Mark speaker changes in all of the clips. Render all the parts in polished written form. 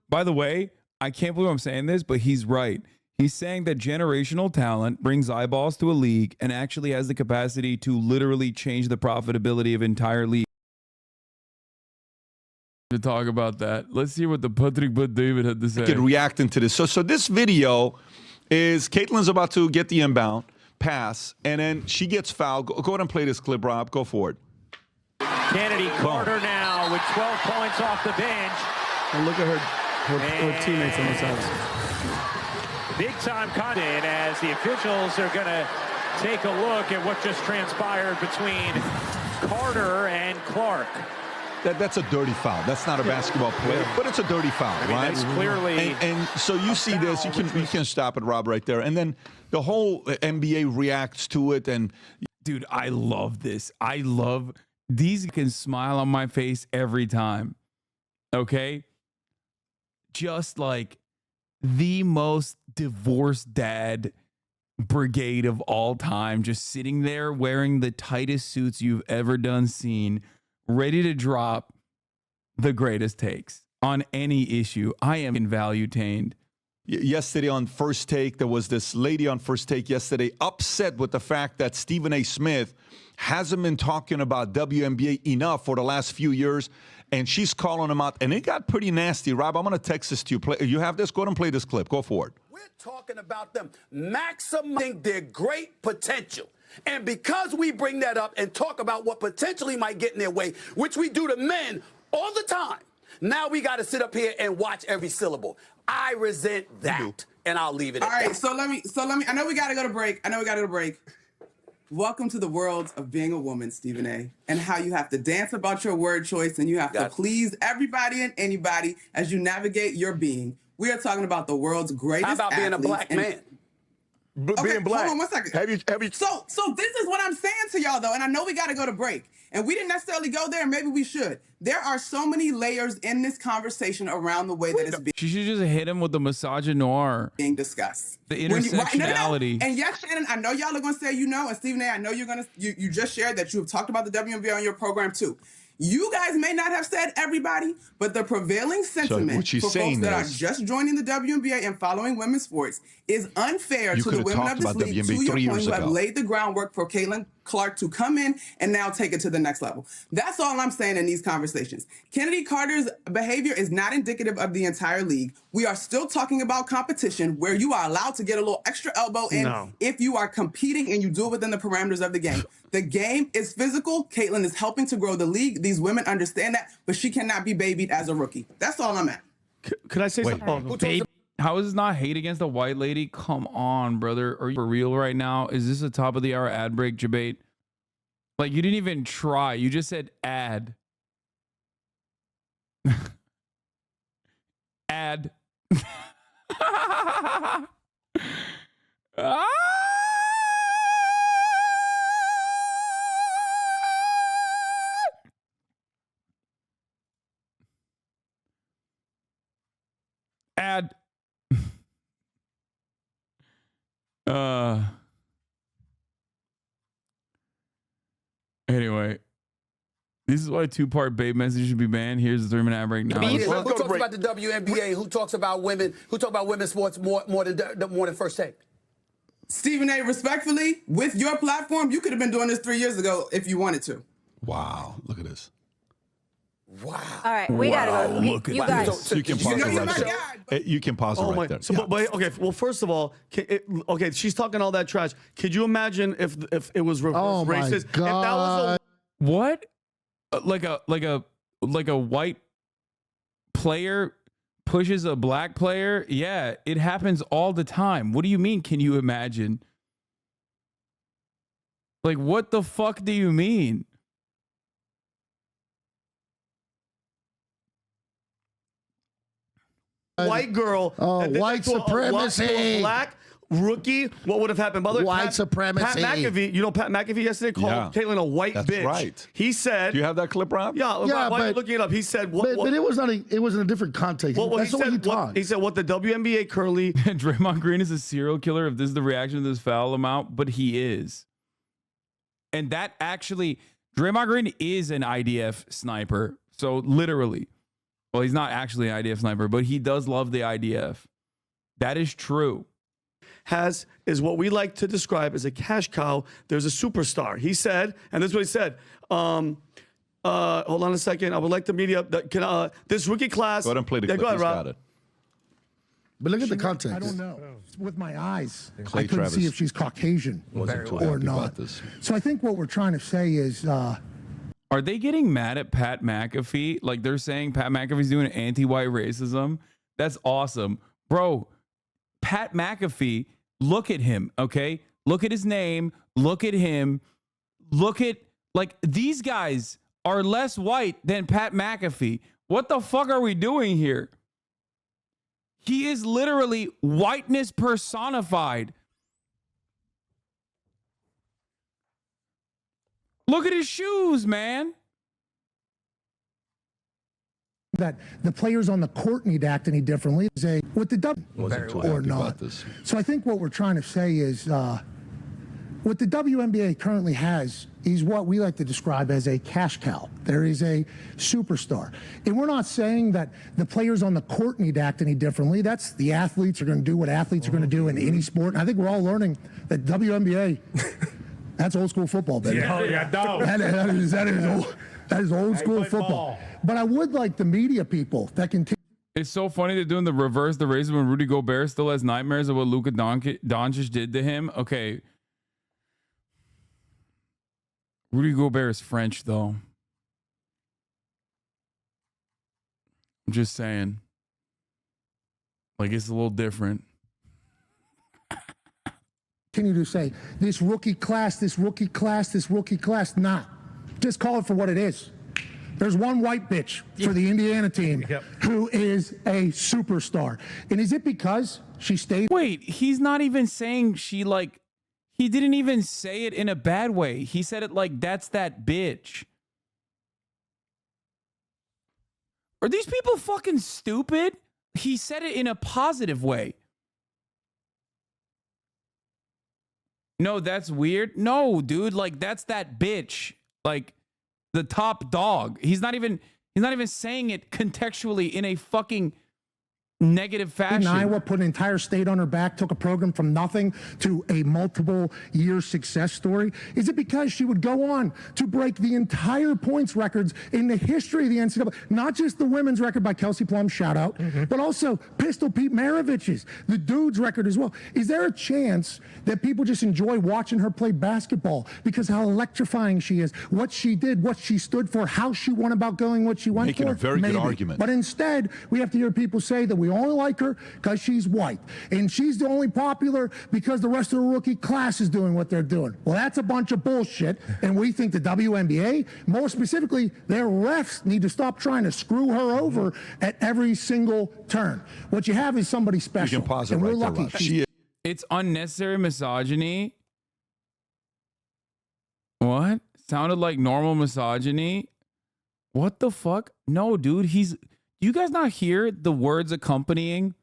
Speaker 1: By the way, I can't believe I'm saying this, but he's right. He's saying that generational talent brings eyeballs to a league and actually has the capacity to literally change the profitability of entire league. To talk about that, let's see what the Patrick Bud David had to say.
Speaker 2: Reacting to this. So this video is Caitlin's about to get the inbound pass, and then she gets fouled. Go ahead and play this clip, Rob. Go for it.
Speaker 3: Kennedy Carter now with 12 points off the bench.
Speaker 4: And look at her teammates on the sides.
Speaker 3: Big time content as the officials are going to take a look at what just transpired between Carter and Clark.
Speaker 2: That's a dirty foul. That's not a basketball play, but it's a dirty foul, right?
Speaker 3: That's clearly
Speaker 2: and so you see this, you can stop it, Rob, right there, and then the whole NBA reacts to it. And
Speaker 1: dude, I love this. I love these. Can smile on my face every time. Okay, just like the most divorced dad brigade of all time, just sitting there wearing the tightest suits you've ever seen, ready to drop the greatest takes on any issue. I am invaluetained.
Speaker 2: Yesterday on First Take, there was this lady on First Take yesterday upset with the fact that Stephen A. Smith hasn't been talking about WNBA enough for the last few years, and she's calling him out, and it got pretty nasty. Rob, I'm going to text this to you. You have this? Go ahead and play this clip. Go for it.
Speaker 5: We're talking about them maximizing their great potential. And because we bring that up and talk about what potentially might get in their way, which we do to men all the time, now we got to sit up here and watch every syllable. I resent that, and I'll leave it at that.
Speaker 6: All right, so let me, I know we got to go to break. Welcome to the world of being a woman, Stephen A., and how you have to dance about your word choice and you have to please everybody and anybody as you navigate your being. We are talking about the world's greatest
Speaker 5: How about being a black man?
Speaker 6: Being black. Hold on 1 second. Have you? So this is what I'm saying to y'all, though, and I know we got to go to break, and we didn't necessarily go there, and maybe we should. There are so many layers in this conversation around the way that it's being.
Speaker 1: She should just hit him with the misogynoir.
Speaker 6: Being discussed.
Speaker 1: The intersectionality.
Speaker 6: No. And yes, Shannon, I know y'all are going to say you know, and Stephen A., I know you're going to. You just shared that you have talked about the WNBA on your program too. You guys may not have said everybody, but the prevailing sentiment for folks that are just joining the WNBA and following women's sports is unfair to the women of this league, to your point, who have laid the groundwork for Caitlin Clark to come in and now take it to the next level. That's all I'm saying in these conversations. Kennedy Carter's behavior is not indicative of the entire league. We are still talking about competition where you are allowed to get a little extra elbow in if you are competing and you do it within the parameters of the game. The game is physical. Caitlin is helping to grow the league. These women understand that, but she cannot be babied as a rookie. That's all I'm at.
Speaker 4: Could I say something?
Speaker 1: Oh, how is this not hate against a white lady? Come on, brother. Are you for real right now? Is this a top of the hour ad break debate? Like, you didn't even try. You just said ad. Ad. Ad. Anyway, this is why two-part babe message should be banned. Here's the 3-minute ad break now.
Speaker 5: Who talks about the WNBA? Who talks about women? Who talk about women's sports more than First Take?
Speaker 6: Stephen A., respectfully, with your platform, you could have been doing this 3 years ago if you wanted to.
Speaker 2: Wow, look at this.
Speaker 5: Wow.
Speaker 7: All right, we gotta go.
Speaker 1: Look at
Speaker 7: You guys.
Speaker 2: So you can pause it right there. You can pause it right there.
Speaker 4: So, but okay. Well, first of all, okay, she's talking all that trash. Could you imagine if it was reverse racist? If that was
Speaker 1: what? Like a white player pushes a black player? Yeah, it happens all the time. What do you mean? Can you imagine? Like, what the fuck do you mean?
Speaker 4: white girl,
Speaker 8: white supremacy,
Speaker 4: black rookie, what would have happened? By the way,
Speaker 8: white supremacy.
Speaker 4: Pat McAfee, you know, Pat McAfee yesterday called Caitlin a white bitch.
Speaker 2: That's right.
Speaker 4: He said,
Speaker 2: do you have that clip, Rob?
Speaker 4: Yeah, why are you looking it up? He said,
Speaker 8: but it was not. It was in a different context. That's what he taught.
Speaker 4: He said, what the WNBA curly.
Speaker 1: Draymond Green is a serial killer. If this is the reaction to this foul amount, but he is. And that actually, Draymond Green is an IDF sniper. So literally, Well, he's not actually an IDF sniper, but he does love the IDF. That is true.
Speaker 4: Is what we like to describe as a cash cow. There's a superstar. He said, and this is what he said. Hold on a second. I would like the media. This rookie class.
Speaker 2: Go ahead and play the clip.
Speaker 4: Go ahead, Rob.
Speaker 2: Got it.
Speaker 8: But look at the context.
Speaker 7: I don't know. With my eyes,
Speaker 2: Clay
Speaker 7: I couldn't
Speaker 2: Travis
Speaker 7: see if she's Caucasian
Speaker 2: wasn't too
Speaker 7: or
Speaker 2: happy
Speaker 7: not.
Speaker 2: about this.
Speaker 7: So I think what we're trying to say is,
Speaker 1: Are they getting mad at Pat McAfee? Like they're saying Pat McAfee's doing anti-white racism? That's awesome. Bro, Pat McAfee, look at him, okay? Look at his name. Look at him. Look at, like, these guys are less white than Pat McAfee. What the fuck are we doing here? He is literally whiteness personified. Look at his shoes, man.
Speaker 7: that the players on the court need to act any differently. Say with the W or not. So I think what we're trying to say is what the WNBA currently has is what we like to describe as a cash cow. There is a superstar. And we're not saying that the players on the court need to act any differently. That's the athletes are going to do what athletes are going to do in any sport. And I think we're all learning that WNBA, that's old school football, baby. That is old school football. But I would like the media people that can.
Speaker 1: It's so funny they're doing the reverse, the racism when Rudy Gobert still has nightmares of what Luka Doncic did to him. Okay. Rudy Gobert is French, though. I'm just saying. Like, it's a little different.
Speaker 7: Continue to say, this rookie class. Nah. Just call it for what it is. There's one white bitch for the Indiana team who is a superstar. And is it because she stayed?
Speaker 1: Wait, he's not even saying she, like, he didn't even say it in a bad way. He said it like, that's that bitch. Are these people fucking stupid? He said it in a positive way. No, that's weird. No, dude, like, that's that bitch. Like, the top dog. He's not even saying it contextually in a fucking negative fashion.
Speaker 7: Iowa put an entire state on her back, took a program from nothing to a multiple year success story? Is it because she would go on to break the entire points records in the history of the NCAA? Not just the women's record by Kelsey Plum, shout out, but also Pistol Pete Maravich's, the dude's record as well. Is there a chance that people just enjoy watching her play basketball because how electrifying she is, what she did, what she stood for, how she went about going, what she went
Speaker 2: Making
Speaker 7: for?
Speaker 2: a very
Speaker 7: Maybe.
Speaker 2: good argument.
Speaker 7: But instead, we have to hear people say that we only like her because she's white. And she's the only popular because the rest of the rookie class is doing what they're doing. Well, that's a bunch of bullshit. And we think the WNBA, more specifically, their refs need to stop trying to screw her over at every single turn. What you have is somebody special.
Speaker 2: You can pause it
Speaker 7: and
Speaker 2: right
Speaker 7: we're
Speaker 2: there,
Speaker 7: lucky.
Speaker 2: Rob.
Speaker 1: It's unnecessary misogyny. What? Sounded like normal misogyny. What the fuck? No, dude, you guys not hear the words accompanying?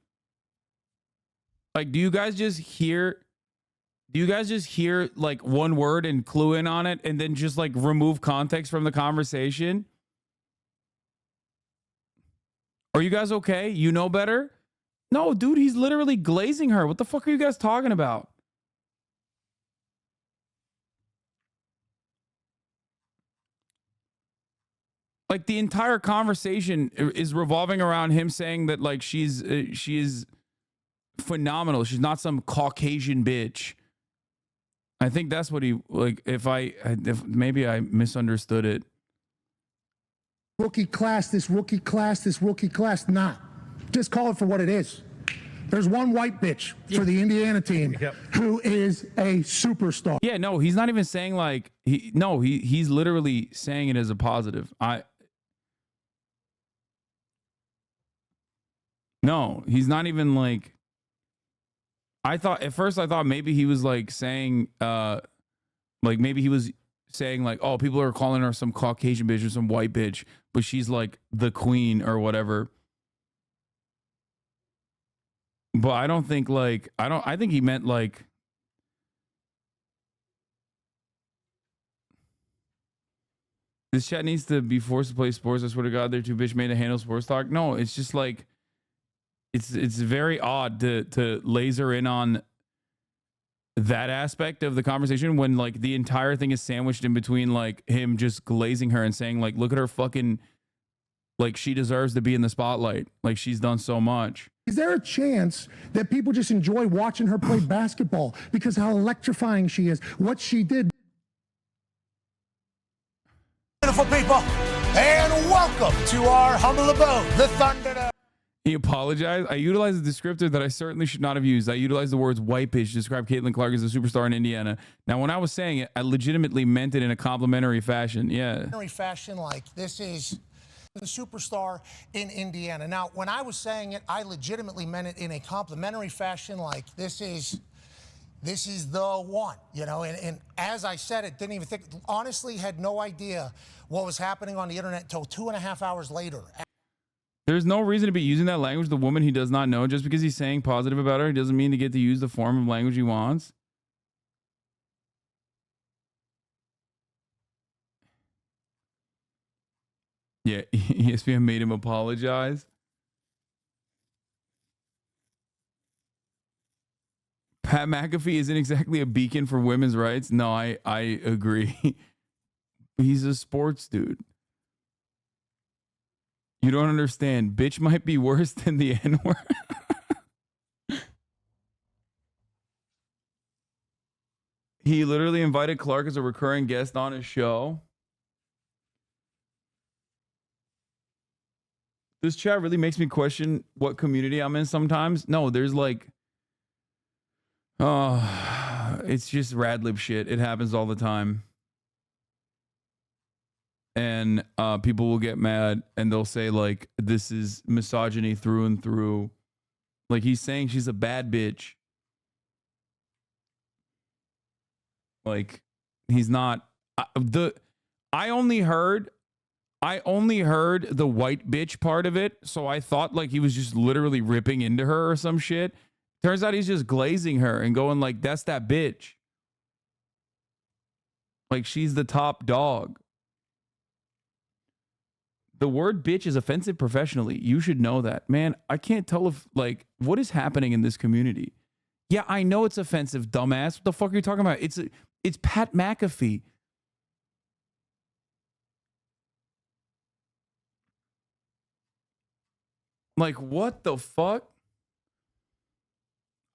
Speaker 1: Like, do you guys just hear like one word and clue in on it and then just like remove context from the conversation? Are you guys okay? You know better? No, dude, he's literally glazing her. What the fuck are you guys talking about? Like, the entire conversation is revolving around him saying that, like, she is phenomenal. She's not some Caucasian bitch. I think that's what he, like, if maybe I misunderstood it.
Speaker 7: Rookie class. Nah. Just call it for what it is. There's one white bitch for the Indiana team who is a superstar.
Speaker 1: Yeah, no, he's not even saying like he's literally saying it as a positive. No, he's not even like. At first I thought maybe he was like saying like maybe he was saying like, oh, people are calling her some Caucasian bitch or some white bitch, but she's like the queen or whatever. But I don't think like I think he meant like This chat needs to be forced to play sports. I swear to God, they're too bitch made to handle sports talk. No, it's just like it's very odd to laser in on that aspect of the conversation when like the entire thing is sandwiched in between like him just glazing her and saying like, look at her fucking, like she deserves to be in the spotlight. Like she's done so much.
Speaker 7: Is there a chance that people just enjoy watching her play basketball because how electrifying she is, what she did?
Speaker 9: Beautiful people, and welcome to our humble abode, the Thunder.
Speaker 1: He apologized. I utilized a descriptor that I certainly should not have used. I utilized the words white bitch to describe Caitlin Clark as a superstar in Indiana. Now, when I was saying it, I legitimately meant it in a complimentary fashion. Yeah.
Speaker 9: Fashion like this is the superstar in Indiana. Now, when I was saying it, I legitimately meant it in a complimentary fashion like this is the one, you know, and as I said it, didn't even think, honestly had no idea what was happening on the internet until 2.5 hours later.
Speaker 1: There's no reason to be using that language, the woman he does not know. Just because he's saying positive about her, he doesn't mean to get to use the form of language he wants. Yeah, ESPN made him apologize. Pat McAfee isn't exactly a beacon for women's rights. No, I agree. He's a sports dude. You don't understand. Bitch might be worse than the N-word. He literally invited Clark as a recurring guest on his show. This chat really makes me question what community I'm in sometimes. No, there's like, oh, it's just rad lib shit. It happens all the time. And people will get mad and they'll say like, this is misogyny through and through. Like he's saying she's a bad bitch. Like he's not. I only heard the white bitch part of it. So I thought like he was just literally ripping into her or some shit. Turns out he's just glazing her and going like, that's that bitch. Like she's the top dog. The word bitch is offensive professionally. You should know that. Man, I can't tell if, like, what is happening in this community? Yeah, I know it's offensive, dumbass. What the fuck are you talking about? It's Pat McAfee. Like, what the fuck?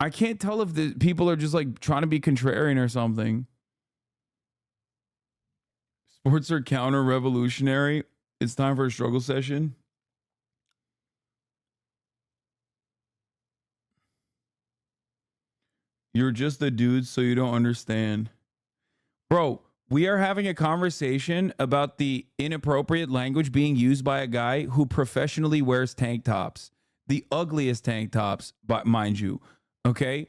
Speaker 1: I can't tell if the people are just, like, trying to be contrarian or something. Sports are counter-revolutionary. It's time for a struggle session. You're just a dude, so you don't understand. Bro, we are having a conversation about the inappropriate language being used by a guy who professionally wears tank tops. The ugliest tank tops, but mind you. Okay?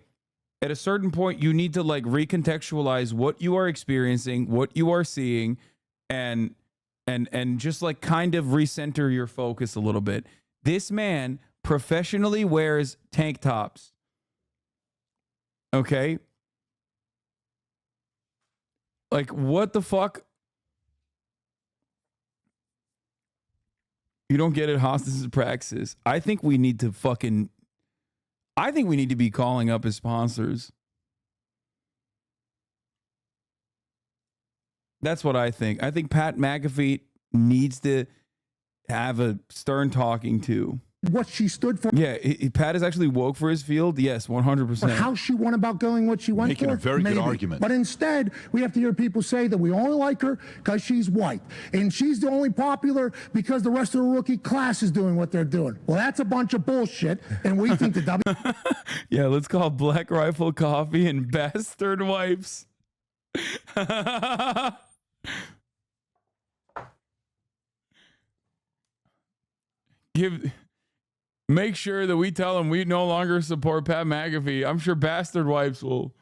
Speaker 1: At a certain point, you need to like recontextualize what you are experiencing, what you are seeing, and just like kind of recenter your focus a little bit. This man professionally wears tank tops. Okay? Like, what the fuck? You don't get it, Haas. This is praxis. I think we need to be calling up his sponsors. That's what I think. I think Pat McAfee needs to have a stern talking to.
Speaker 7: What she stood for.
Speaker 1: Yeah, Pat is actually woke for his field. Yes, 100%.
Speaker 7: How she went about going what she went
Speaker 2: Making
Speaker 7: for.
Speaker 2: a very
Speaker 7: maybe.
Speaker 2: good argument.
Speaker 7: But instead, we have to hear people say that we only like her because she's white. And she's the only popular because the rest of the rookie class is doing what they're doing. Well, that's a bunch of bullshit. And we think the
Speaker 1: Yeah, let's call Black Rifle Coffee and Bastard Wipes. Make sure that we tell him we no longer support Pat McAfee. I'm sure Bastard Wipes will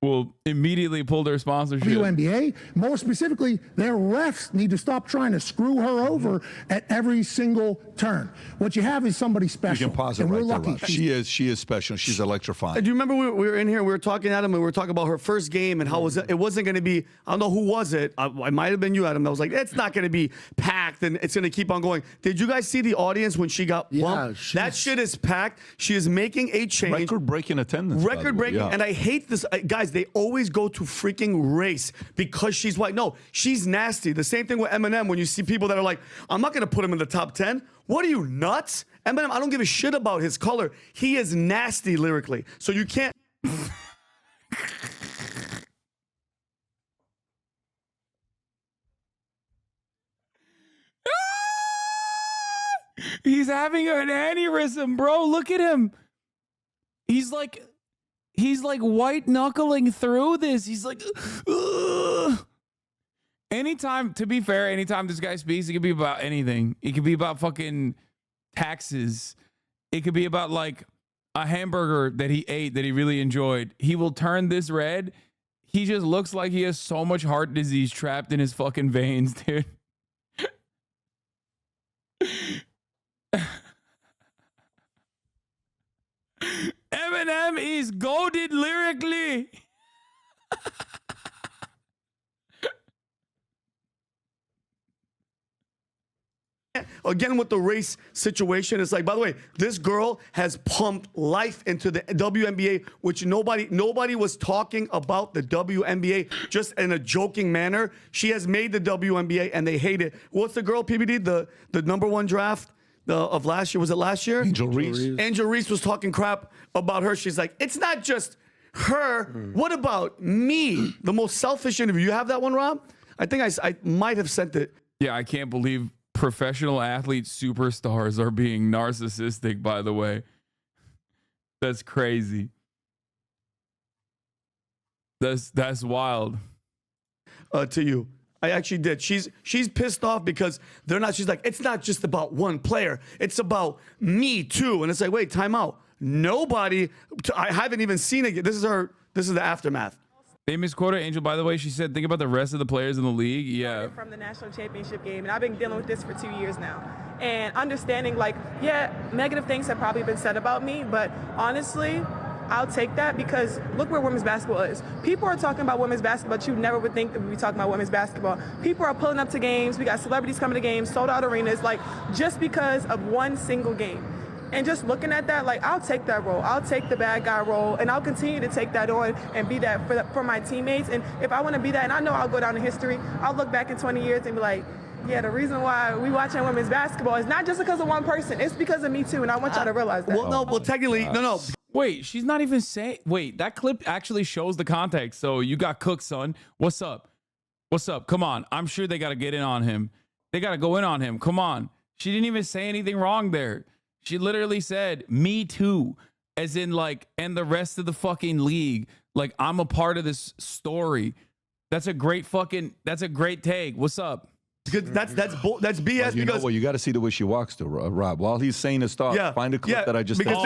Speaker 1: will immediately pull their sponsorship.
Speaker 7: WNBA, more specifically, their refs need to stop trying to screw her over at every single turn. What you have is somebody special.
Speaker 2: You can pause it right there, Rob. She is special. She's electrifying.
Speaker 4: Do you remember we were in here, we were talking, Adam, and we were talking about her first game and how it wasn't going to be, I don't know who was it. It might have been you, Adam. I was like, it's not going to be packed and it's going to keep on going. Did you guys see the audience when she got bumped? That shit is packed. She is making a change.
Speaker 2: Record-breaking attendance.
Speaker 4: Record-breaking. Yeah. And I hate this. Guys, they always go to freaking race because she's white. No, she's nasty. The same thing with Eminem when you see people that are like, I'm not going to put him in the top 10. What are you, nuts? Eminem, I don't give a shit about his color. He is nasty lyrically. So you can't.
Speaker 1: He's having an aneurysm, bro. Look at him. He's like white knuckling through this. He's like, ugh. Anytime, to be fair, anytime this guy speaks, it could be about anything. It could be about fucking taxes. It could be about like a hamburger that he ate that he really enjoyed. He will turn this red. He just looks like he has so much heart disease trapped in his fucking veins, dude. Eminem is goated lyrically.
Speaker 4: Again, with the race situation, it's like, by the way, this girl has pumped life into the WNBA, which nobody was talking about the WNBA just in a joking manner. She has made the WNBA and they hate it. What's the girl, PBD? The number one draft of last year. Was it last year?
Speaker 2: Angel Reese.
Speaker 4: Angel Reese was talking crap about her. She's like, it's not just her. What about me? The most selfish interview. You have that one, Rob? I think I might have sent it.
Speaker 1: Yeah, I can't believe professional athlete superstars are being narcissistic, by the way. That's crazy. That's wild.
Speaker 4: To you. I actually did. She's pissed off because they're not. She's like, it's not just about one player. It's about me too. And it's like, wait, time out. Nobody. I haven't even seen it. This is the aftermath.
Speaker 1: Famous quote, Angel, by the way, she said, think about the rest of the players in the league. Yeah.
Speaker 10: From the national championship game, and I've been dealing with this for 2 years now. And understanding, like, yeah, negative things have probably been said about me, but honestly, I'll take that because look where women's basketball is. People are talking about women's basketball, but you never would think that we'd be talking about women's basketball. People are pulling up to games. We got celebrities coming to games, sold out arenas, like, just because of one single game. And just looking at that, like, I'll take that role. I'll take the bad guy role, and I'll continue to take that on and be that for my teammates. And if I want to be that, and I know I'll go down in history, I'll look back in 20 years and be like, yeah, the reason why we watching women's basketball is not just because of one person. It's because of me, too, and I want y'all to realize that.
Speaker 4: Well, technically, no.
Speaker 1: Wait, she's not even saying... Wait, that clip actually shows the context. So you got cooked, son. What's up? What's up? Come on. I'm sure they got to get in on him. They got to go in on him. Come on. She didn't even say anything wrong there. She literally said, me too, as in like, and the rest of the fucking league. Like, I'm a part of this story. That's a great take. What's up?
Speaker 4: That's BS.
Speaker 2: Well, you know what? You got to see the way she walks to Rob. While he's saying his stuff, find a clip that I just...
Speaker 1: Because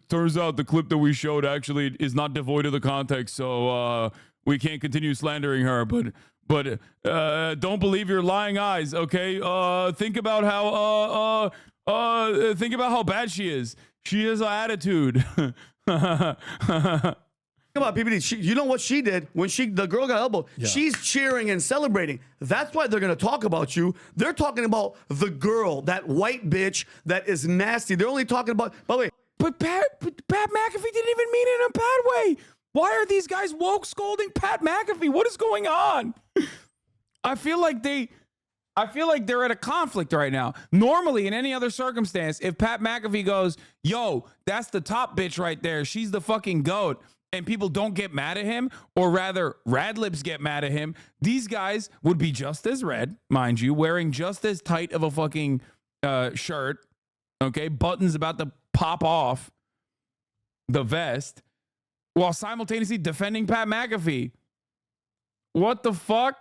Speaker 1: turns out the clip that we showed actually is not devoid of the context, so we can't continue slandering her, but don't believe your lying eyes, okay? Think about how bad she is. She has an attitude.
Speaker 4: Come on, PPD. You know what she did when the girl got elbowed? Yeah. She's cheering and celebrating. That's why they're going to talk about you. They're talking about the girl, that white bitch that is nasty. They're only talking about, by the way.
Speaker 1: But Pat McAfee didn't even mean it in a bad way. Why are these guys woke scolding Pat McAfee? What is going on? I feel like they're at a conflict right now. Normally, in any other circumstance, if Pat McAfee goes, yo, that's the top bitch right there. She's the fucking GOAT. And people don't get mad at him, or rather, Radlibs get mad at him. These guys would be just as red, mind you, wearing just as tight of a fucking shirt. Okay, buttons about to pop off the vest, while simultaneously defending Pat McAfee. What the fuck?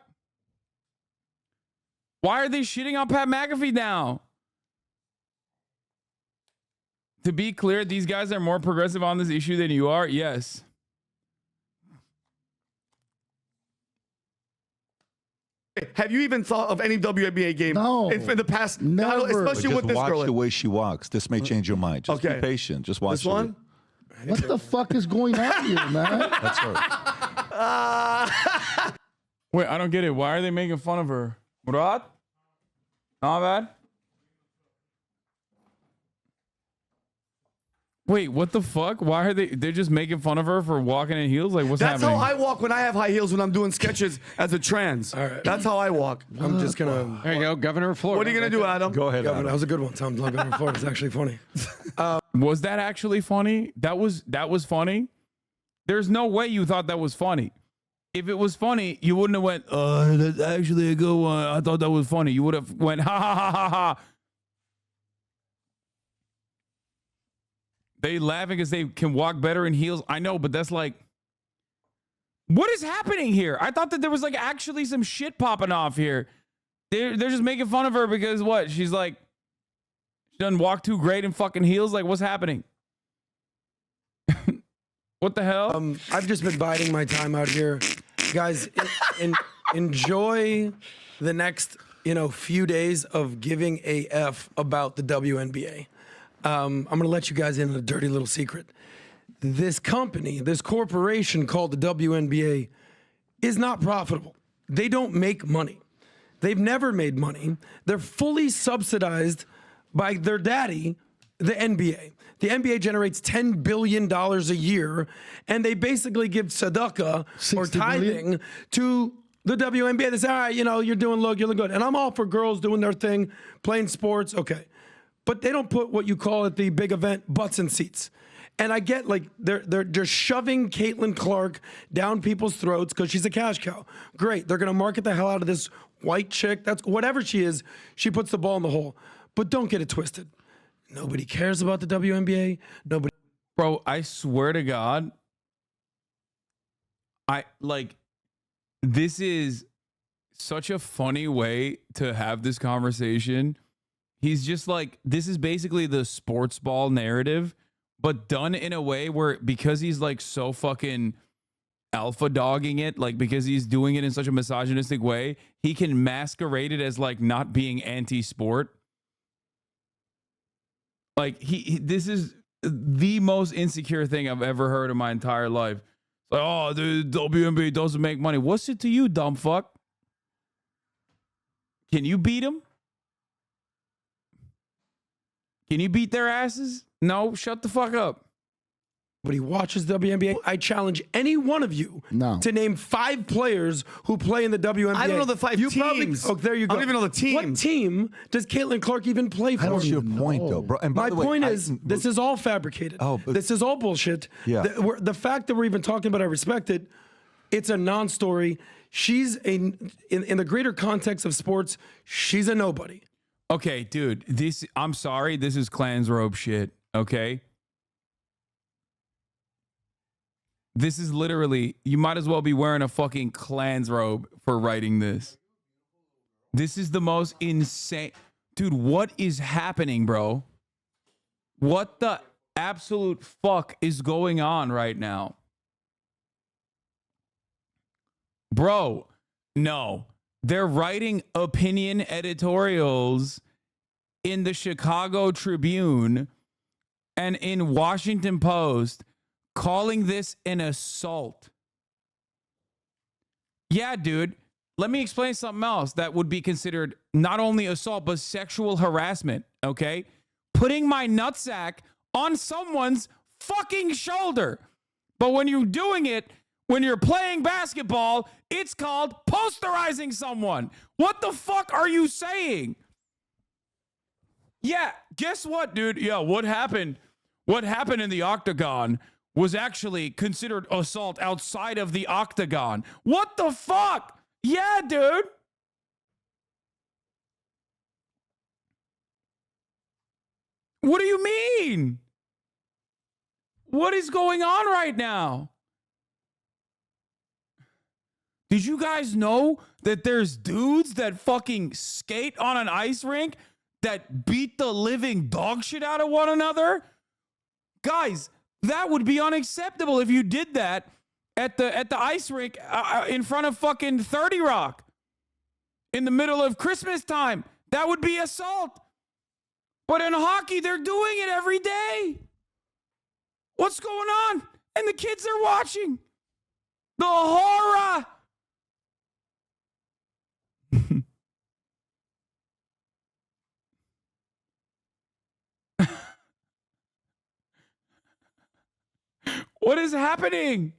Speaker 1: Why are they shitting on Pat McAfee now? To be clear, these guys are more progressive on this issue than you are. Yes.
Speaker 4: Have you even thought of any WNBA game in the past?
Speaker 8: Never.
Speaker 4: Especially with this
Speaker 2: watch
Speaker 4: girl.
Speaker 2: the way she walks. This may change your mind. Just be patient. Just watch
Speaker 4: this one.
Speaker 8: What the fuck is going on here, man?
Speaker 2: That's her.
Speaker 1: Wait, I don't get it. Why are they making fun of her? Murad? Not bad. Wait, what the fuck? Why are they're just making fun of her for walking in heels? Like, what's happening?
Speaker 4: That's how I walk when I have high heels when I'm doing sketches as a trans.
Speaker 11: All right.
Speaker 4: That's how I walk.
Speaker 11: I'm just gonna. There you go, Governor of Florida.
Speaker 4: What are you gonna do, Adam?
Speaker 2: Go ahead,
Speaker 11: Governor,
Speaker 2: Adam.
Speaker 11: that was a good one. Tom, Governor of Florida. It's actually funny.
Speaker 1: Was that actually funny? That was funny? There's no way you thought that was funny. If it was funny, you wouldn't have went, that's actually a good one. I thought that was funny. You would have went, ha, ha, ha, ha, ha. They laughing because they can walk better in heels. I know, but that's like, what is happening here? I thought that there was like actually some shit popping off here. They're just making fun of her because what? She's like, she doesn't walk too great in fucking heels. Like, what's happening? What the hell?
Speaker 11: I've just been biding my time out here. Guys, enjoy the next, few days of giving a F about the WNBA. I'm going to let you guys in on a dirty little secret. This company, this corporation called the WNBA is not profitable. They don't make money. They've never made money. They're fully subsidized by their daddy, the NBA. The NBA generates $10 billion a year, and they basically give tzedakah or tithing to the WNBA. They say, all right, you're looking good. And I'm all for girls doing their thing, playing sports, okay. But they don't put what you call at the big event butts in seats. And I get they're shoving Caitlin Clark down people's throats because she's a cash cow. Great, they're gonna market the hell out of this white chick. That's whatever she is. She puts the ball in the hole. But don't get it twisted. Nobody cares about the WNBA. Nobody.
Speaker 1: Bro, I swear to God, this is such a funny way to have this conversation. He's just like, this is basically the sports ball narrative, but done in a way where, because he's like so fucking alpha dogging it, like because he's doing it in such a misogynistic way, he can masquerade it as like not being anti-sport. Like this is the most insecure thing I've ever heard in my entire life. It's like, oh, the WNBA doesn't make money. What's it to you, dumb fuck? Can you beat him? Can you beat their asses? No, shut the fuck up.
Speaker 11: Nobody watches WNBA. I challenge any one of you to name 5 players who play in the WNBA.
Speaker 4: I don't know the 5 teams.
Speaker 11: There you go.
Speaker 4: I don't even know the teams.
Speaker 11: What team does Caitlin Clark even play for?
Speaker 2: What's your point, though, bro? And
Speaker 11: my point is, this is all fabricated. This is all bullshit.
Speaker 2: Yeah.
Speaker 11: The fact that we're even talking about, I respect it. It's a non-story. She's in the greater context of sports, she's a nobody.
Speaker 1: Okay, dude, I'm sorry, this is Clans robe shit, okay? This is literally, you might as well be wearing a fucking Clans robe for writing this. This is the most insane. Dude, what is happening, bro? What the absolute fuck is going on right now? Bro, no. They're writing opinion editorials in the Chicago Tribune and in Washington Post calling this an assault. Yeah, dude. Let me explain something else that would be considered not only assault, but sexual harassment, okay? Putting my nutsack on someone's fucking shoulder. But when you're doing it, when you're playing basketball, it's called posterizing someone. What the fuck are you saying? Yeah, guess what, dude? Yeah, what happened? What happened in the octagon was actually considered assault outside of the octagon. What the fuck? Yeah, dude. What do you mean? What is going on right now? Did you guys know that there's dudes that fucking skate on an ice rink that beat the living dog shit out of one another? Guys, that would be unacceptable if you did that at the ice rink in front of fucking 30 Rock in the middle of Christmas time. That would be assault. But in hockey, they're doing it every day. What's going on? And the kids are watching. The horror. What is happening?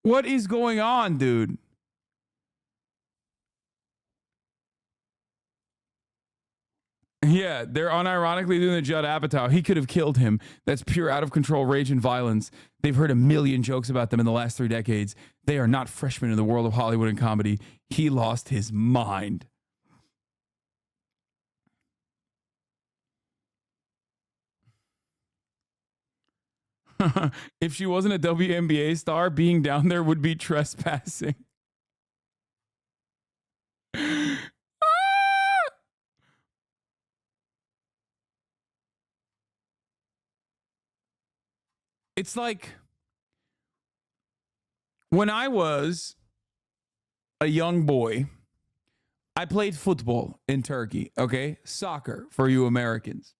Speaker 1: What is going on, dude? Yeah, they're unironically doing the Judd Apatow. He could have killed him. That's pure out of control rage and violence. They've heard a million jokes about them in the last 3 decades. They are not freshmen in the world of Hollywood and comedy. He lost his mind. If she wasn't a WNBA star, being down there would be trespassing. It's like when I was a young boy, I played football in Turkey, okay? Soccer for you Americans.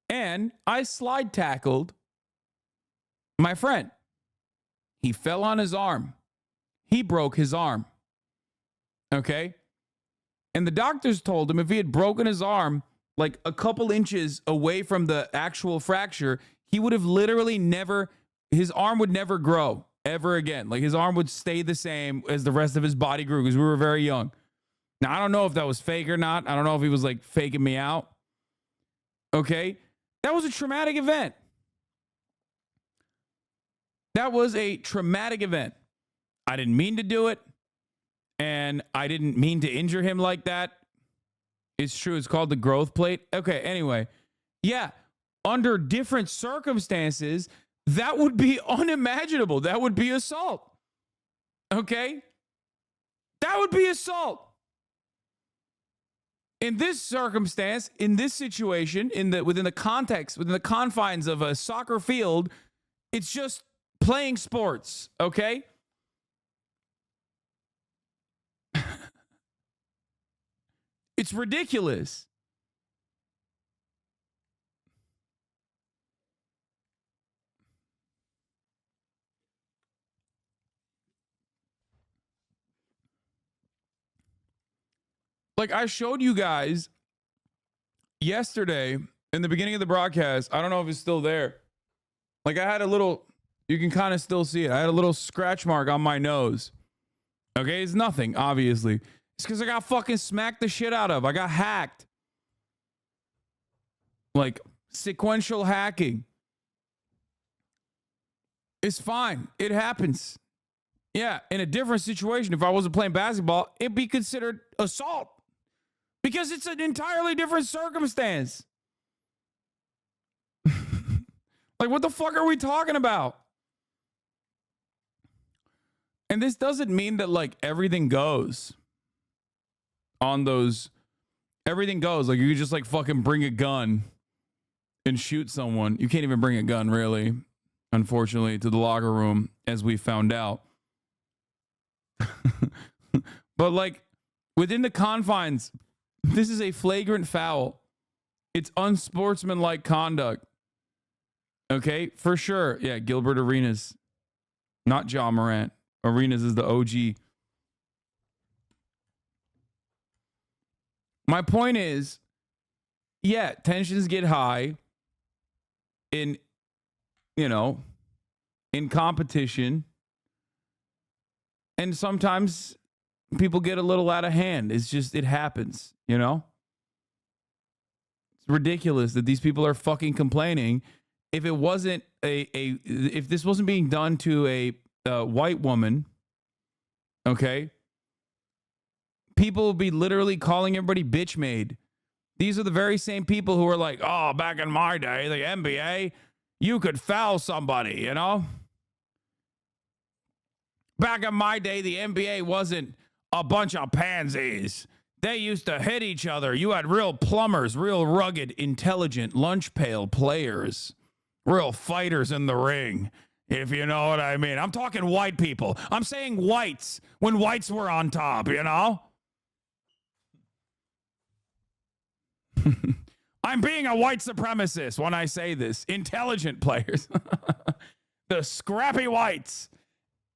Speaker 1: And I slide tackled my friend. He fell on his arm. He broke his arm. Okay? And the doctors told him if he had broken his arm like a couple inches away from the actual fracture, he would have literally never, his arm would never grow ever again. Like his arm would stay the same as the rest of his body grew because we were very young. Now, I don't know if that was fake or not. I don't know if he was like faking me out. Okay? That was a traumatic event. That was a traumatic event. I didn't mean to do it. And I didn't mean to injure him like that. It's true. It's called the growth plate. Okay, anyway. Yeah, under different circumstances, that would be unimaginable. That would be assault. Okay? That would be assault. In this circumstance, in this situation, within the context, within the confines of a soccer field, it's just playing sports, okay? It's ridiculous. Like I showed you guys yesterday in the beginning of the broadcast. I don't know if it's still there. Like I had a little, you can kind of still see it. I had a little scratch mark on my nose. Okay, it's nothing, obviously. It's because I got fucking smacked the shit out of. I got hacked. Like sequential hacking. It's fine. It happens. Yeah, in a different situation, if I wasn't playing basketball, it'd be considered assault. Because it's an entirely different circumstance. Like, what the fuck are we talking about? And this doesn't mean that, like, everything goes on those. Everything goes. Like, you could just, like, fucking bring a gun and shoot someone. You can't even bring a gun, really, unfortunately, to the locker room, as we found out. But, like, within the confines, this is a flagrant foul. It's unsportsmanlike conduct. Okay, for sure. Yeah, Gilbert Arenas, not John Morant. Arenas is the OG. My point is, yeah, tensions get high in, in competition. And sometimes people get a little out of hand. It's just, it happens, It's ridiculous that these people are fucking complaining. If it wasn't if this wasn't being done to a white woman, okay, people would be literally calling everybody bitch made. These are the very same people who are like, oh, back in my day, the NBA, you could foul somebody, Back in my day, the NBA wasn't a bunch of pansies. They used to hit each other. You had real plumbers, real rugged, intelligent, lunch pail players, real fighters in the ring, if you know what I mean. I'm talking white people. I'm saying whites when whites were on top, you know? I'm being a white supremacist when I say this. Intelligent players. The scrappy whites.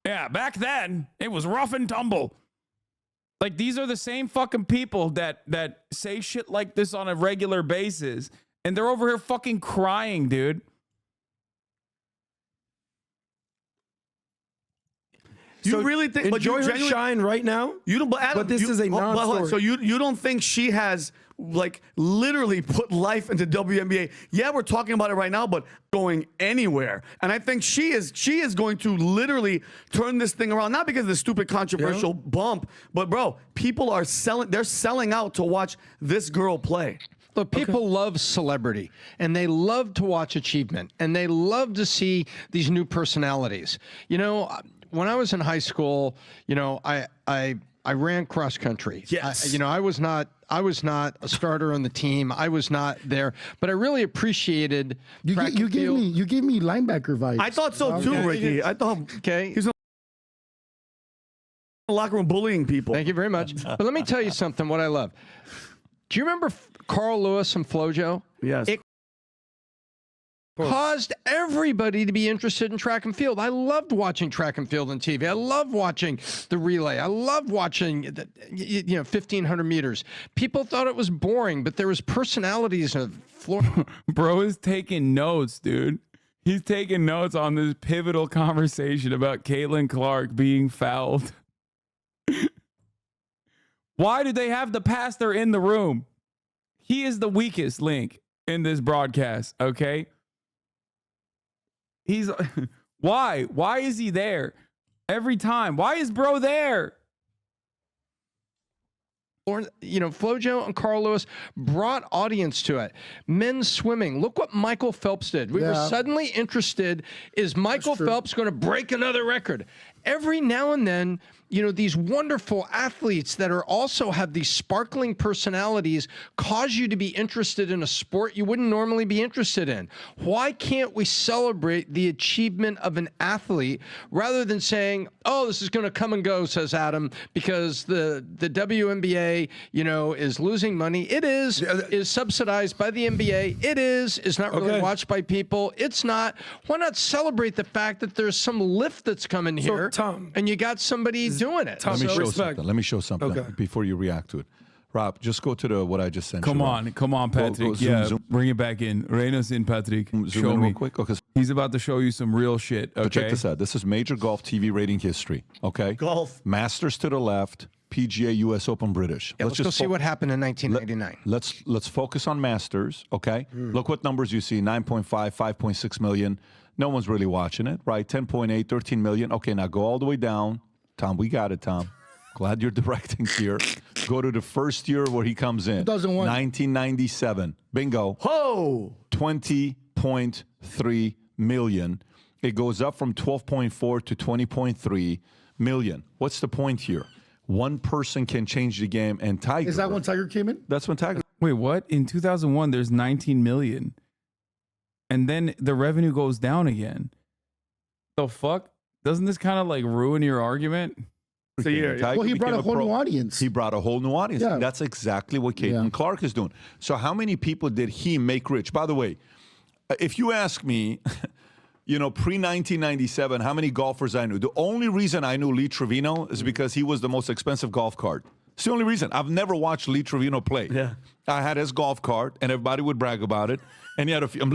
Speaker 1: Yeah, back then, it was rough and tumble. Like, these are the same fucking people that say shit like this on a regular basis, and they're over here fucking crying, dude.
Speaker 4: You really think?
Speaker 11: Enjoy her shine right now.
Speaker 4: You don't. But, Adam,
Speaker 11: but this is a non-story.
Speaker 4: So you don't think she has like literally put life into WNBA? Yeah, we're talking about it right now, but going anywhere. And I think she is going to literally turn this thing around. Not because of the stupid controversial bump, but bro, people are selling. They're selling out to watch this girl play.
Speaker 12: Look, people love celebrity, and they love to watch achievement, and they love to see these new personalities. You know, when I was in high school, you know, I ran cross country.
Speaker 4: Yes.
Speaker 12: I was not a starter on the team. I was not there, but I really appreciated.
Speaker 8: You gave me linebacker vibes.
Speaker 4: I thought so too, Ricky. I thought he's in the locker room bullying people.
Speaker 12: Thank you very much. But let me tell you something. What I love. Do you remember Carl Lewis and FloJo?
Speaker 4: Yes.
Speaker 12: It caused everybody to be interested in track and field. I loved watching track and field on TV. I loved watching the relay. I loved watching, 1,500 meters. People thought it was boring, but there was personalities of Florida.
Speaker 1: Bro is taking notes, dude. He's taking notes on this pivotal conversation about Caitlin Clark being fouled. Why did they have the pastor in the room? He is the weakest link in this broadcast, okay? He's why? Why is he there every time? Why is bro there?
Speaker 12: FloJo and Carl Lewis brought audience to it. Men's swimming. Look what Michael Phelps did. We were suddenly interested. Is Michael Phelps going to break another record? Every now and then, these wonderful athletes that are also have these sparkling personalities cause you to be interested in a sport you wouldn't normally be interested in. Why can't we celebrate the achievement of an athlete rather than saying, oh, this is going to come and go, says Adam, because the WNBA, is losing money. It is subsidized by the NBA. It is not really watched by people. It's not. Why not celebrate the fact that there's some lift that's coming here,
Speaker 11: Tom,
Speaker 12: and you got somebody doing it?
Speaker 2: Tom, Let me show something before you react to it. Rob, just go to what I just sent you.
Speaker 1: Come on, Patrick. Zoom. Bring it back in. Reina's in, Patrick.
Speaker 2: Zoom in real quick. Okay.
Speaker 1: He's about to show you some real shit. Okay.
Speaker 2: But check this out. This is major golf TV rating history. Okay.
Speaker 4: Golf.
Speaker 2: Masters to the left. PGA, U.S. Open, British.
Speaker 12: Yeah, let's go see what happened in 1999.
Speaker 2: Let's focus on Masters. Okay. Look what numbers you see: 9.5, 5.6 million. No one's really watching it, right? 10.8, 13 million. Okay, now go all the way down. Tom, we got it, Tom. Glad you're directing here. Go to the first year where he comes in.
Speaker 8: 2001.
Speaker 2: 1997. Bingo.
Speaker 4: Whoa.
Speaker 2: 20.3 million. It goes up from 12.4 to 20.3 million. What's the point here? One person can change the game, and Tiger.
Speaker 8: Is that when Tiger came in?
Speaker 2: That's when Tiger.
Speaker 1: Wait, what? In 2001, there's 19 million. And then the revenue goes down again. The fuck? Doesn't this kind of like ruin your argument?
Speaker 4: So
Speaker 8: well, he brought a whole new audience.
Speaker 2: He brought a whole new audience.
Speaker 8: Yeah.
Speaker 2: That's exactly what Caitlin Clark is doing. So how many people did he make rich? By the way, if you ask me, pre-1997, how many golfers I knew? The only reason I knew Lee Trevino is because he was the most expensive golf cart. It's the only reason. I've never watched Lee Trevino play.
Speaker 4: Yeah.
Speaker 2: I had his golf cart, and everybody would brag about it. And he had a few, I'm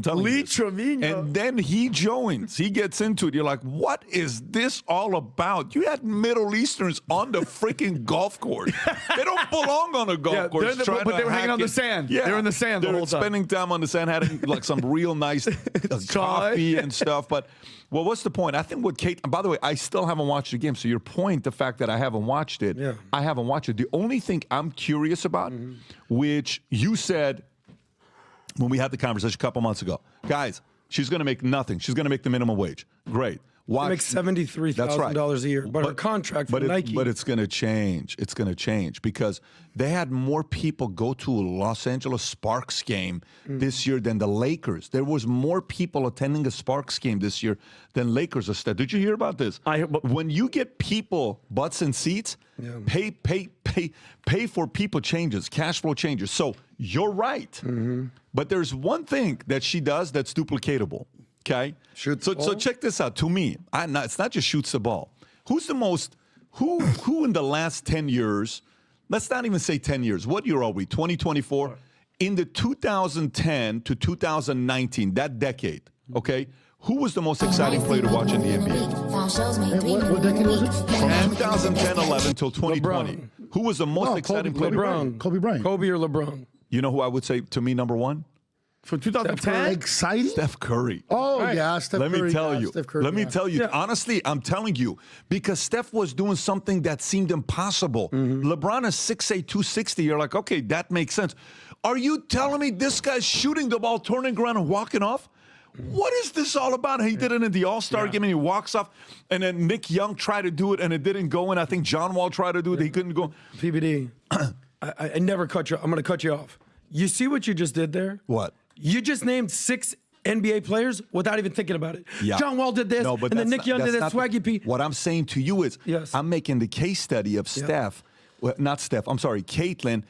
Speaker 2: telling you.
Speaker 4: Lee Trevino.
Speaker 2: And then he joins. He gets into it. You're like, what is this all about? You had Middle Easterns on the freaking golf course. They don't belong on a golf course.
Speaker 4: But they were hanging on the sand.
Speaker 2: Yeah.
Speaker 4: They were in the sand the whole time.
Speaker 2: They were spending time on the sand, having like some real nice coffee and stuff. But, well, what's the point? I think what Kate, by the way, I still haven't watched the game. So your point, the fact that I haven't watched it, I haven't watched it. The only thing I'm curious about, which you said, when we had the conversation a couple months ago, guys, she's going to make nothing. She's going to make the minimum wage. Great. Watch.
Speaker 11: She makes $73,000 a year, but her contract for Nike.
Speaker 2: But it's going to change. It's going to change because they had more people go to a Los Angeles Sparks game this year than the Lakers. There was more people attending a Sparks game this year than Lakers. Did you hear about this? When you get people butts in seats, pay for people changes, cash flow changes. So you're right. But there's one thing that she does that's duplicatable. Okay, so check this out. To me, it's not just shoots the ball. Who's the most? Who in the last 10 years? Let's not even say 10 years. What year are we? 2024. In the 2010 to 2019, that decade. Okay, who was the most exciting player to watch in the NBA?
Speaker 8: What decade was it?
Speaker 2: From 2010, 11 till 2020.
Speaker 11: LeBron.
Speaker 2: Who was the most exciting player?
Speaker 8: Kobe Bryant.
Speaker 11: Kobe or LeBron?
Speaker 2: You know who I would say to me number one?
Speaker 4: For 2010?
Speaker 8: Exciting?
Speaker 2: Steph Curry.
Speaker 8: Oh, yeah, Steph Curry.
Speaker 2: Let me tell you.
Speaker 8: Steph Curry,
Speaker 2: Let me tell you. Honestly, I'm telling you. Because Steph was doing something that seemed impossible. LeBron is 6'8", 260. You're like, okay, that makes sense. Are you telling me this guy's shooting the ball, turning around and walking off? What is this all about? He did it in the All-Star game and he walks off. And then Nick Young tried to do it and it didn't go in. I think John Wall tried to do it. He couldn't go.
Speaker 11: PBD, I never cut you. I'm going to cut you off. You see what you just did there?
Speaker 2: What?
Speaker 11: You just named 6 NBA players without even thinking about it.
Speaker 2: Yeah.
Speaker 11: John Wall did this, and then Nick Young did this, Swaggy P.
Speaker 2: What I'm saying to you is, I'm making the case study of Steph, well, not Steph, I'm sorry, Caitlin.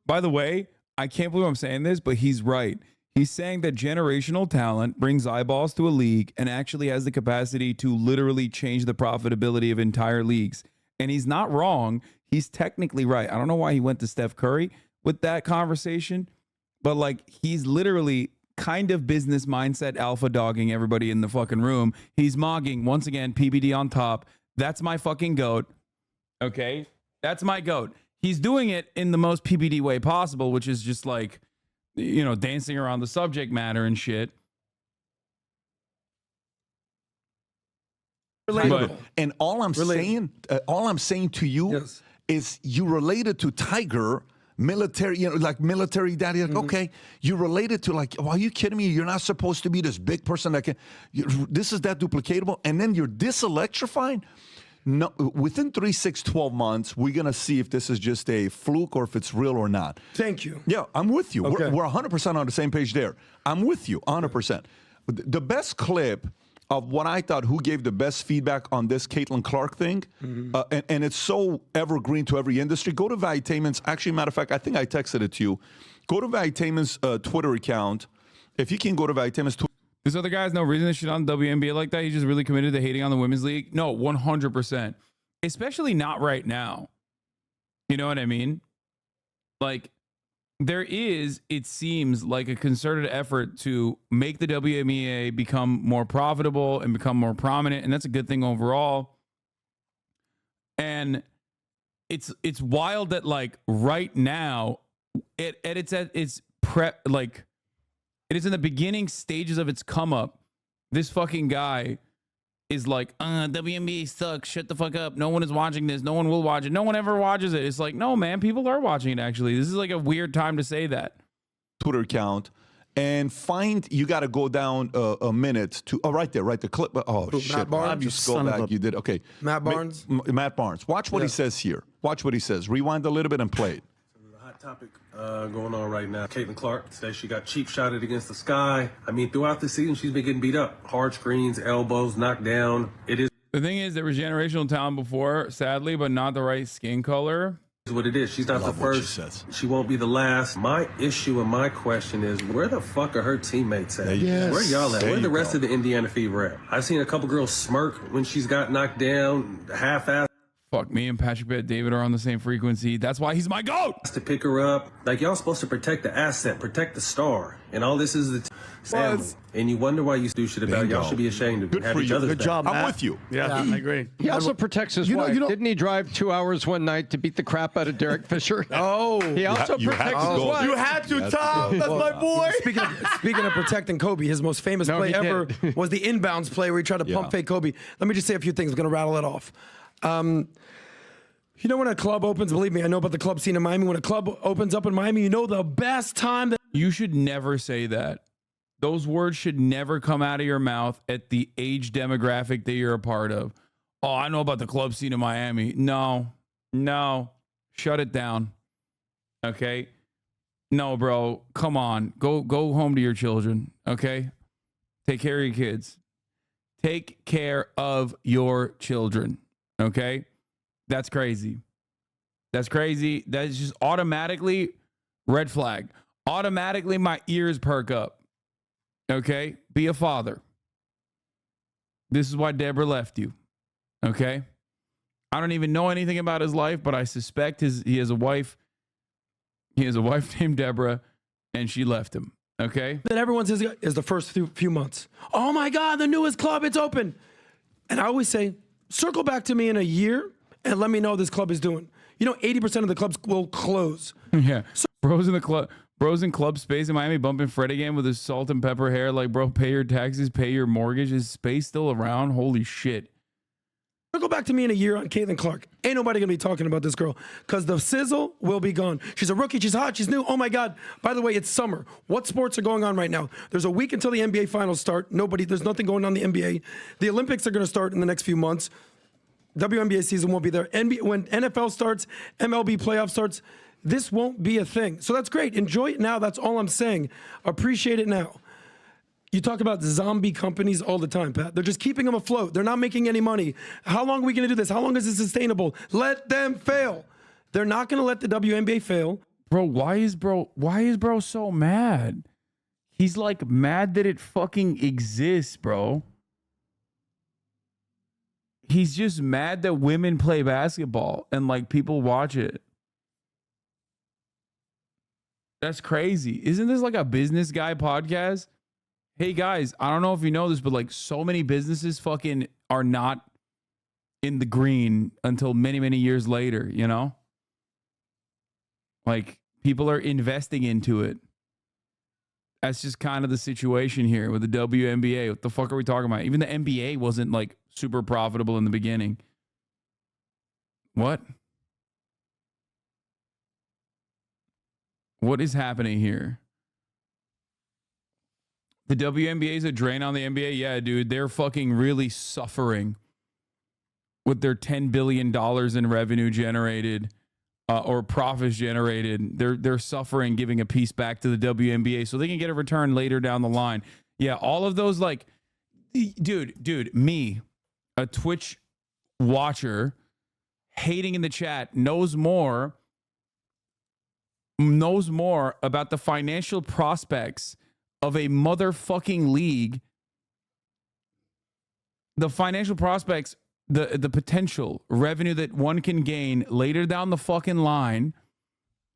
Speaker 1: By the way, I can't believe I'm saying this, but he's right. He's saying that generational talent brings eyeballs to a league and actually has the capacity to literally change the profitability of entire leagues. And he's not wrong. He's technically right. I don't know why he went to Steph Curry with that conversation, but like he's literally kind of business mindset alpha dogging everybody in the fucking room. He's mogging, once again, PBD on top. That's my fucking GOAT. Okay? That's my GOAT. He's doing it in the most PBD way possible, which is just like, you know, dancing around the subject matter and shit.
Speaker 2: But, and all I'm saying to you is you related to Tiger, military, you know, like military daddy. Like, okay, you related to like, are you kidding me? You're not supposed to be this big person that can. This is that duplicatable, and then you're this electrifying. No, within 3, 6, 12 months, we're gonna see if this is just a fluke or if it's real or not.
Speaker 11: Thank you.
Speaker 2: Yeah, I'm with you.
Speaker 11: Okay.
Speaker 2: We're 100% on the same page there. I'm with you, 100%. The best clip of what I thought who gave the best feedback on this Caitlin Clark thing, and it's so evergreen to every industry. Go to Valuetainment's, actually, matter of fact, I think I texted it to you. Go to Valuetainment's Twitter account. If you can go to Valuetainment's Twitter.
Speaker 1: This other guy has no reason to shit on the WNBA like that. He's just really committed to hating on the women's league. No, 100%. Especially not right now. You know what I mean? Like, there is, it seems like a concerted effort to make the WNBA become more profitable and become more prominent, and that's a good thing overall. And it's wild that like right now, it is in the beginning stages of its come up. This fucking guy is like, WNBA sucks. Shut the fuck up. No one is watching this. No one will watch it. No one ever watches it. It's like, no, man, people are watching it, actually. This is like a weird time to say that.
Speaker 2: Twitter account and you got to go down a minute to, right there, right, the clip. Oh, shit.
Speaker 11: Matt Barnes?
Speaker 2: You scroll back. You did. Okay.
Speaker 11: Matt Barnes?
Speaker 2: Matt Barnes. Watch what he says here. Watch what he says. Rewind a little bit and play it.
Speaker 13: Hot topic going on right now. Caitlin Clark says she got cheap shotted against the sky. I mean, throughout the season, she's been getting beat up. Hard screens, elbows, knocked down. It is.
Speaker 1: The thing is, there was generational talent before, sadly, but not the right skin color.
Speaker 13: Is what it is. She's not the first. She won't be the last. My issue and my question is, where the fuck are her teammates at?
Speaker 8: Yes.
Speaker 13: Where y'all at? Where the rest of the Indiana Fever at? I've seen a couple girls smirk when she's got knocked down, half-assed.
Speaker 1: Fuck, me and Patrick Bet David are on the same frequency. That's why he's my GOAT.
Speaker 13: To pick her up. Like, y'all supposed to protect the asset, protect the star. And all this is the family. And you wonder why you do shit about it. Y'all should be ashamed of have each other's
Speaker 2: Good
Speaker 13: back.
Speaker 2: job, I'm with you.
Speaker 4: Yeah, I agree.
Speaker 12: He also protects his wife. Didn't he drive 2 hours one night to beat the crap out of Derek Fisher?
Speaker 11: Oh.
Speaker 12: He also protects his wife.
Speaker 4: You had to, Tom. That's my boy.
Speaker 11: Speaking of protecting Kobe, his most famous play ever was the inbounds play where he tried to pump fake Kobe. Let me just say a few things. I'm going to rattle it off. You know when a club opens, believe me, I know about the club scene in Miami. When a club opens up in Miami, you know the best time that...
Speaker 1: You should never say that. Those words should never come out of your mouth at the age demographic that you're a part of. Oh, I know about the club scene in Miami. No. Shut it down. Okay? No, bro. Come on. Go home to your children. Okay? Take care of your kids. Take care of your children. Okay? That's crazy. That's crazy. That is just automatically red flag. Automatically my ears perk up. Okay? Be a father. This is why Deborah left you. Okay? I don't even know anything about his life, but I suspect he has a wife. He has a wife named Deborah, and she left him. Okay?
Speaker 11: That everyone says is the first few months. Oh my God, the newest club, it's open. And I always say, circle back to me in a year and let me know how this club is doing. 80% of the clubs will close.
Speaker 1: Yeah. So, Bros in club space in Miami bumping Fred again with his salt and pepper hair. Like, bro, pay your taxes, pay your mortgage. Is space still around? Holy shit.
Speaker 11: Go back to me in a year on Caitlin Clark. Ain't nobody gonna be talking about this girl because the sizzle will be gone. She's a rookie. She's hot. She's new. Oh my God. By the way, it's summer. What sports are going on right now? There's a week until the NBA finals start. There's nothing going on in the NBA. The Olympics are gonna start in the next few months. WNBA season won't be there. When NFL starts, MLB playoff starts, this won't be a thing. So that's great. Enjoy it now. That's all I'm saying. Appreciate it now. You talk about zombie companies all the time, Pat. They're just keeping them afloat. They're not making any money. How long are we going to do this? How long is it sustainable? Let them fail. They're not going to let the WNBA fail.
Speaker 1: Bro, why is bro so mad? He's like mad that it fucking exists, bro. He's just mad that women play basketball and like people watch it. That's crazy. Isn't this like a business guy podcast? Hey guys, I don't know if you know this, but like so many businesses fucking are not in the green until many, many years later, Like people are investing into it. That's just kind of the situation here with the WNBA. What the fuck are we talking about? Even the NBA wasn't like super profitable in the beginning. What? What is happening here? The WNBA is a drain on the NBA? Yeah, dude. They're fucking really suffering with their $10 billion in revenue generated or profits generated. They're suffering giving a piece back to the WNBA so they can get a return later down the line. Yeah, all of those like, dude, me, a Twitch watcher, hating in the chat, knows more about the financial prospects of a motherfucking league, the financial prospects, the potential revenue that one can gain later down the fucking line,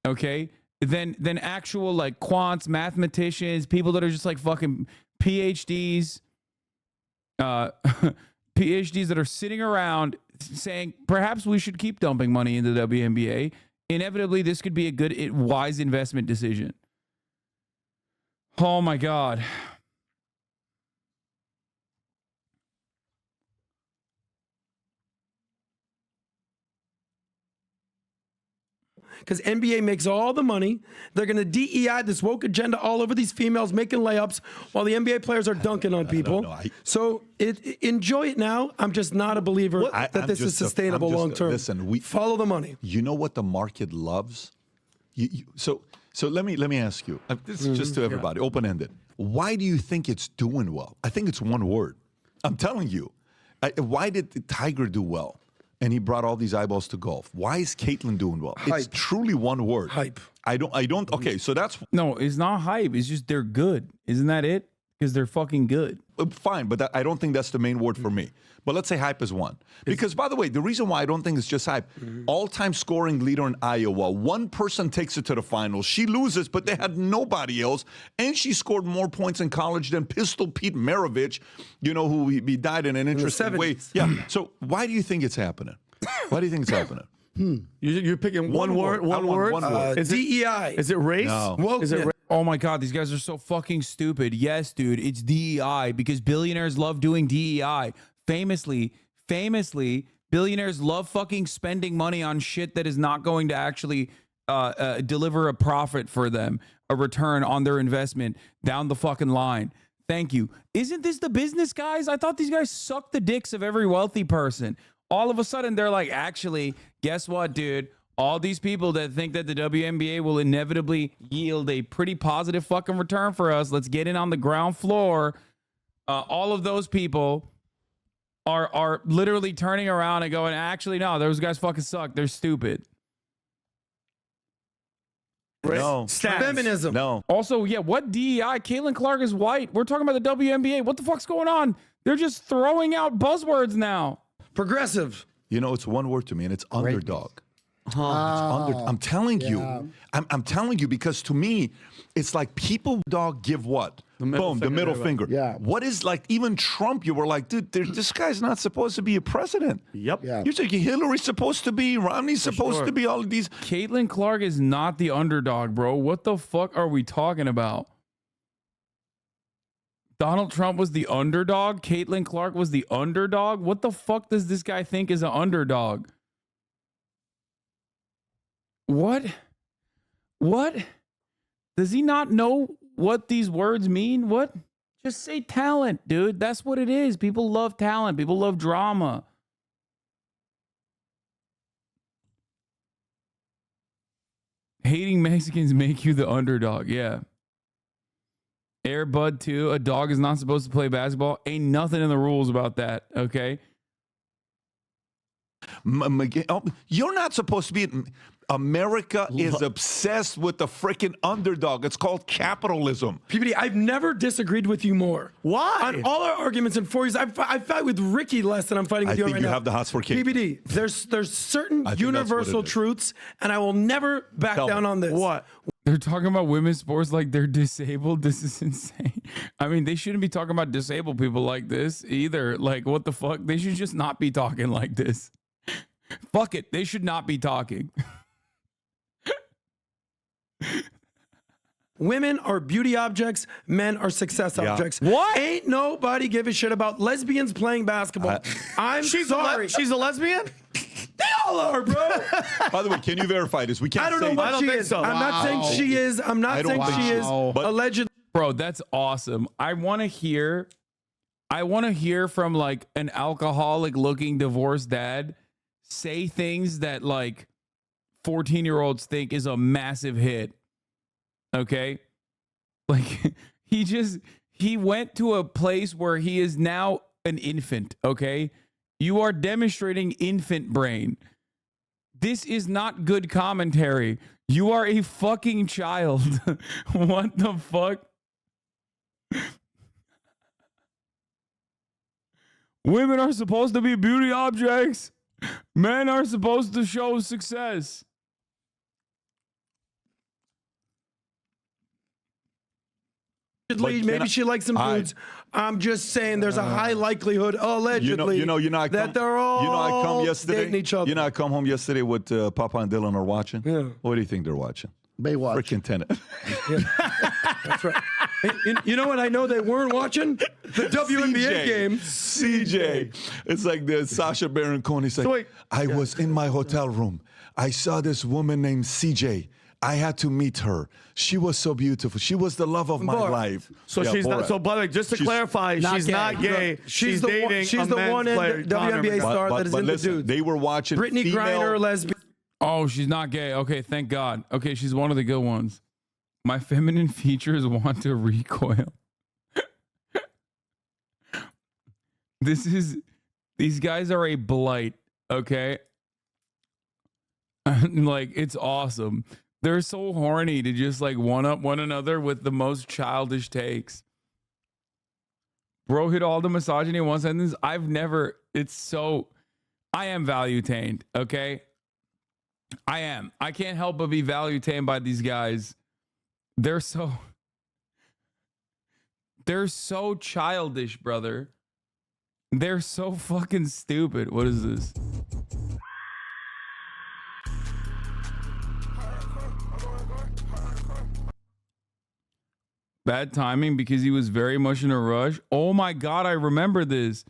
Speaker 1: okay, than actual like quants, mathematicians, people that are just like fucking PhDs, PhDs that are sitting around saying perhaps we should keep dumping money into the WNBA. Inevitably, this could be a good, wise investment decision. Oh my God.
Speaker 11: Because NBA makes all the money. They're going to DEI this woke agenda all over these females making layups while the NBA players are dunking on people. So enjoy it now. I'm just not a believer that this is sustainable long term.
Speaker 2: Listen, we
Speaker 11: follow the money.
Speaker 2: You know what the market loves? So let me ask you. This is just to everybody, open-ended. Why do you think it's doing well? I think it's one word. I'm telling you. Why did the Tiger do well? And he brought all these eyeballs to golf. Why is Caitlin doing well?
Speaker 11: Hype.
Speaker 2: It's truly one word.
Speaker 11: Hype.
Speaker 2: I don't. Okay, so that's
Speaker 1: no. It's not hype. It's just they're good. Isn't that it? Because they're fucking good.
Speaker 2: Fine, but I don't think that's the main word for me. But let's say hype is one. Because, by the way, the reason why I don't think it's just hype, all-time scoring leader in Iowa, one person takes it to the finals. She loses, but they had nobody else. And she scored more points in college than Pistol Pete Maravich, who he died in an interesting way. Yeah. So why do you think it's happening? Why do you think it's happening?
Speaker 4: You're picking one word? One word?
Speaker 11: Is DEI.
Speaker 4: Is it race?
Speaker 2: No.
Speaker 4: Is it
Speaker 1: Oh my God, these guys are so fucking stupid. Yes, dude, it's DEI because billionaires love doing DEI. Famously, billionaires love fucking spending money on shit that is not going to actually deliver a profit for them, a return on their investment down the fucking line. Thank you. Isn't this the business guys? I thought these guys suck the dicks of every wealthy person. All of a sudden, they're like, actually, guess what, dude? All these people that think that the WNBA will inevitably yield a pretty positive fucking return for us. Let's get in on the ground floor. All of those people are literally turning around and going, actually, no, those guys fucking suck. They're stupid.
Speaker 2: No.
Speaker 11: Feminism.
Speaker 2: No.
Speaker 1: Also, yeah, what DEI? Caitlin Clark is white. We're talking about the WNBA. What the fuck's going on? They're just throwing out buzzwords now.
Speaker 11: Progressive.
Speaker 2: You know, it's one word to me, and it's underdog. I'm telling you. I'm telling you, because to me, it's like people give what? The middle finger.
Speaker 8: Yeah.
Speaker 2: What is, like, even Trump, you were like, dude, this guy's not supposed to be a president.
Speaker 4: Yep.
Speaker 8: Yeah.
Speaker 2: You're saying Hillary's supposed to be, Romney's supposed to be, all of these.
Speaker 1: Caitlin Clark is not the underdog, bro. What the fuck are we talking about? Donald Trump was the underdog. Caitlin Clark was the underdog. What the fuck does this guy think is an underdog? What? Does he not know what these words mean? What? Just say talent, dude. That's what it is. People love talent. People love drama. Hating Mexicans make you the underdog. Yeah. Air Bud 2, a dog is not supposed to play basketball. Ain't nothing in the rules about that, okay?
Speaker 2: You're not supposed to be. America is obsessed with the freaking underdog. It's called capitalism.
Speaker 11: PBD, I've never disagreed with you more.
Speaker 4: Why?
Speaker 11: On all our arguments in 4 years, I fight with Ricky less than I'm fighting with you right now.
Speaker 2: I think you have the hots for Kate.
Speaker 11: PBD, there's certain universal truths, and I will never back down on this.
Speaker 4: What?
Speaker 1: They're talking about women's sports like they're disabled. This is insane. I mean, they shouldn't be talking about disabled people like this either. Like, what the fuck? They should just not be talking like this. Fuck it. They should not be talking.
Speaker 11: Women are beauty objects. Men are success objects.
Speaker 1: What?
Speaker 11: Ain't nobody give a shit about lesbians playing basketball. I'm sorry.
Speaker 4: She's a lesbian?
Speaker 11: They all are, bro.
Speaker 2: By the way, can you verify this? We can't.
Speaker 11: I don't know what she is. I'm not saying she is. I'm not saying she is. Allegedly.
Speaker 1: Bro, that's awesome. I want to hear from like an alcoholic looking divorced dad say things that like 14-year-olds think is a massive hit. Okay? Like he went to a place where he is now an infant, okay? You are demonstrating infant brain. This is not good commentary. You are a fucking child. What the fuck? Women are supposed to be beauty objects. Men are supposed to show success.
Speaker 11: Maybe she likes some foods. I'm just saying there's a high likelihood, allegedly, that they're all
Speaker 2: I come yesterday.
Speaker 11: dating each other.
Speaker 2: I come home yesterday with Papa and Dylan are watching.
Speaker 11: Yeah.
Speaker 2: What do you think they're watching?
Speaker 8: Baywatch.
Speaker 2: Freaking Tenet.
Speaker 11: Yeah. That's right. You know what I know they weren't watching? The WNBA game.
Speaker 2: CJ. It's like the Sacha Baron Cohen. He's like, I was in my hotel room. I saw this woman named CJ. I had to meet her. She was so beautiful. She was the love of my life.
Speaker 4: So she's not. So, by the way, just to clarify, she's not gay. She's dating.
Speaker 11: She's the one WNBA star that is into dudes.
Speaker 2: They were watching
Speaker 11: Brittany Griner, lesbian.
Speaker 1: Oh, she's not gay. Okay, thank God. Okay, she's one of the good ones. My feminine features want to recoil. These guys are a blight, okay? Like, it's awesome. They're so horny to just like one up one another with the most childish takes. Bro hit all the misogyny in one sentence. I am value-tained, okay? I am. I can't help but be value-tained by these guys. They're so childish, brother. They're so fucking stupid. What is this? Bad timing because he was very much in a rush. Oh my God, I remember this.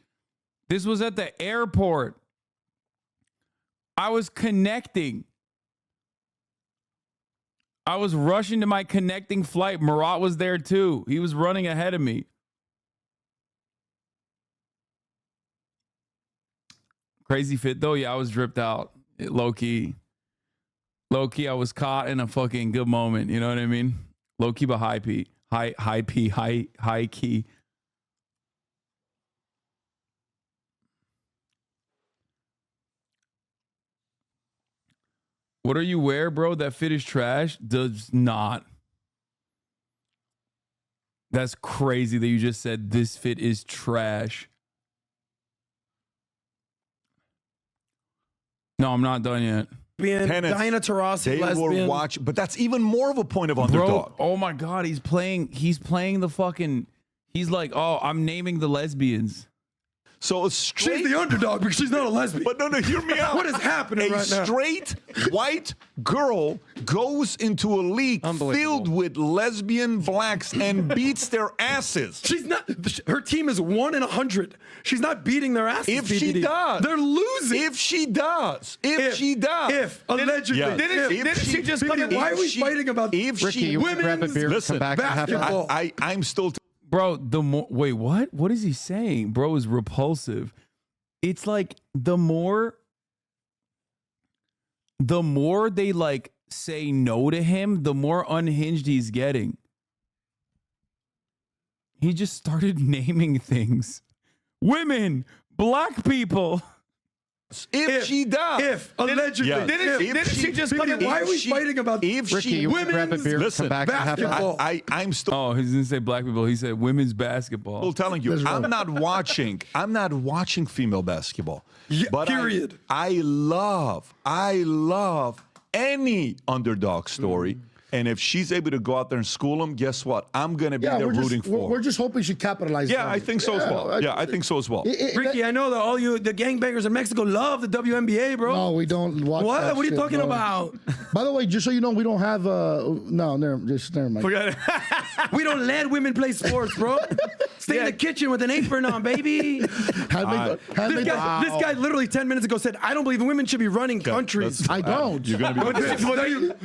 Speaker 1: This was at the airport. I was connecting. I was rushing to my connecting flight. Murat was there too. He was running ahead of me. Crazy fit though. Yeah, I was dripped out. Low key. Low key, I was caught in a fucking good moment. You know what I mean? Low key, but high key. High key. What are you wear, bro? That fit is trash. Does not. That's crazy that you just said this fit is trash. No, I'm not done yet.
Speaker 11: Diana Taurasi, lesbian.
Speaker 2: Watch, but that's even more of a point of underdog.
Speaker 1: Bro, oh my God, he's playing the fucking, he's like, oh, I'm naming the lesbians.
Speaker 2: So
Speaker 11: she's the underdog because she's not a lesbian.
Speaker 2: But no, hear me out.
Speaker 11: What is happening right now?
Speaker 2: A straight white girl goes into a league filled with lesbian blacks and beats their asses.
Speaker 11: She's not. Her team is 1 in 100. She's not beating their asses.
Speaker 2: If she does,
Speaker 11: they're losing.
Speaker 2: If she does,
Speaker 11: allegedly,
Speaker 2: didn't
Speaker 11: she just come in? Why are we fighting about
Speaker 2: women's
Speaker 11: basketball?
Speaker 2: I'm still.
Speaker 1: Bro, the more wait, what is he saying? Bro is repulsive. It's like the more they like say no to him, the more unhinged he's getting. He just started naming things. Women, black people.
Speaker 2: If she does,
Speaker 11: allegedly,
Speaker 2: didn't she just come in?
Speaker 11: Why are we fighting about
Speaker 2: women's basketball? I'm still.
Speaker 1: Oh, he didn't say black people. He said women's basketball.
Speaker 2: I'm telling you, I'm not watching female basketball.
Speaker 11: Yeah,
Speaker 2: but
Speaker 11: period.
Speaker 2: I love any underdog story. And if she's able to go out there and school them, guess what? I'm going to be there rooting for her.
Speaker 8: We're just hoping she capitalizes.
Speaker 2: Yeah, I think so as well. Yeah, I think so as well.
Speaker 11: Ricky, I know that all the gangbangers in Mexico love the WNBA, bro.
Speaker 8: No, we don't watch
Speaker 11: What? What are you talking
Speaker 8: bro.
Speaker 11: about?
Speaker 8: By the way, just so you know, we don't have never mind.
Speaker 11: Forget it. We don't let women play sports, bro. Stay in the kitchen with an apron on, baby. This guy literally 10 minutes ago said, I don't believe women should be running countries.
Speaker 8: I don't.
Speaker 2: You're going to be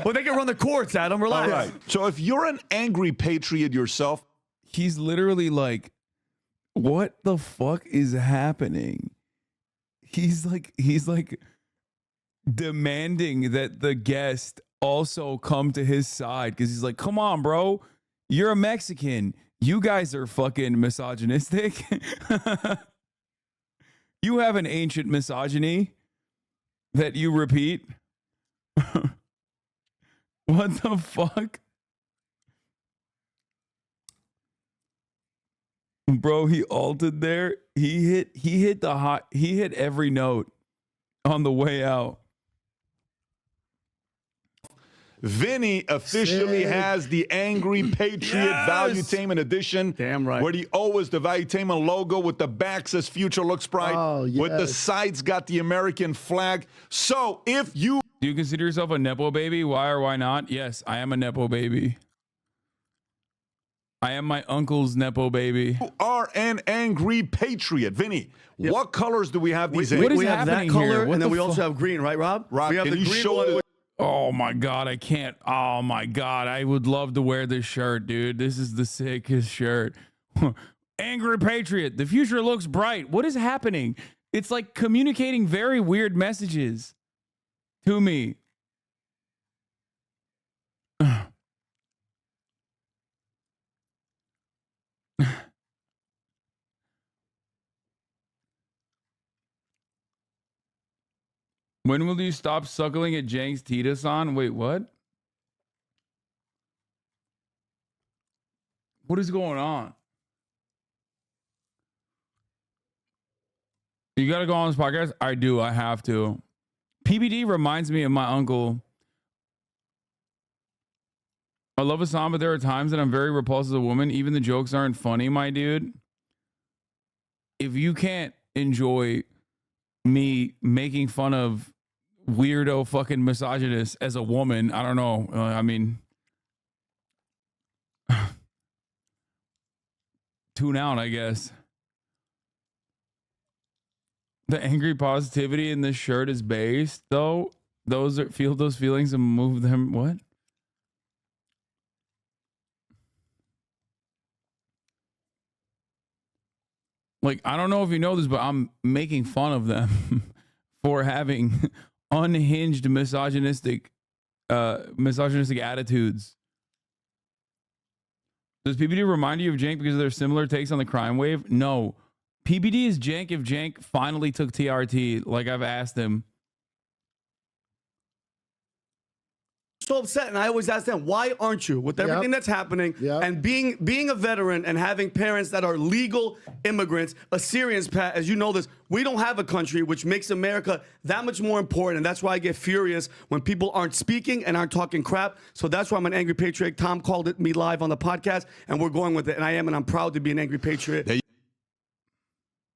Speaker 4: well, they can run the courts, Adam. Relax.
Speaker 2: All right. So if you're an angry patriot yourself,
Speaker 1: he's literally like, what the fuck is happening? He's like demanding that the guest also come to his side because he's like, come on, bro. You're a Mexican. You guys are fucking misogynistic. You have an ancient misogyny that you repeat. What the fuck? Bro, he altered there. He hit every note on the way out.
Speaker 2: Vinny officially has the Angry Patriot Valuetainment edition.
Speaker 4: Damn right.
Speaker 2: Where the O is the Valuetainment logo, with the back says Future Looks Bright.
Speaker 8: Oh, yes.
Speaker 2: With the sides got the American flag. So if you...
Speaker 1: Do you consider yourself a Nepo baby? Why or why not? Yes, I am a Nepo baby. I am my uncle's Nepo baby.
Speaker 2: You are an Angry Patriot. Vinny, what colors do we have these in?
Speaker 4: We have that color, and then we also have green, right, Rob?
Speaker 2: Rob,
Speaker 4: we have
Speaker 2: can
Speaker 4: the
Speaker 2: you
Speaker 4: green
Speaker 2: show
Speaker 4: one.
Speaker 2: it?
Speaker 1: Oh my God, I can't. Oh my God, I would love to wear this shirt, dude. This is the sickest shirt. Angry Patriot. The future looks bright. What is happening? It's like communicating very weird messages to me. When will you stop suckling at Jenks Tita-san? Wait, what? What is going on? You got to go on this podcast? I do. I have to. PBD reminds me of my uncle. I love Hasan, but there are times that I'm very repulsive as a woman. Even the jokes aren't funny, my dude. If you can't enjoy me making fun of weirdo fucking misogynist as a woman, I don't know. I mean, tune out, I guess. The angry positivity in this shirt is based, though. Feel those feelings and move them. What? Like, I don't know if you know this, but I'm making fun of them for having unhinged misogynistic attitudes. Does PBD remind you of Jank because of their similar takes on the crime wave? No. PBD is Jank if Jank finally took TRT, like I've asked him.
Speaker 4: So upset, and I always ask them, why aren't you, with everything that's happening, and being a veteran and having parents that are legal immigrants, Assyrians, Pat, as you know this, we don't have a country, which makes America that much more important, and that's why I get furious when people aren't speaking and aren't talking crap. So that's why I'm an angry patriot. Tom called me live on the podcast, and we're going with it, and I am, and I'm proud to be an angry patriot.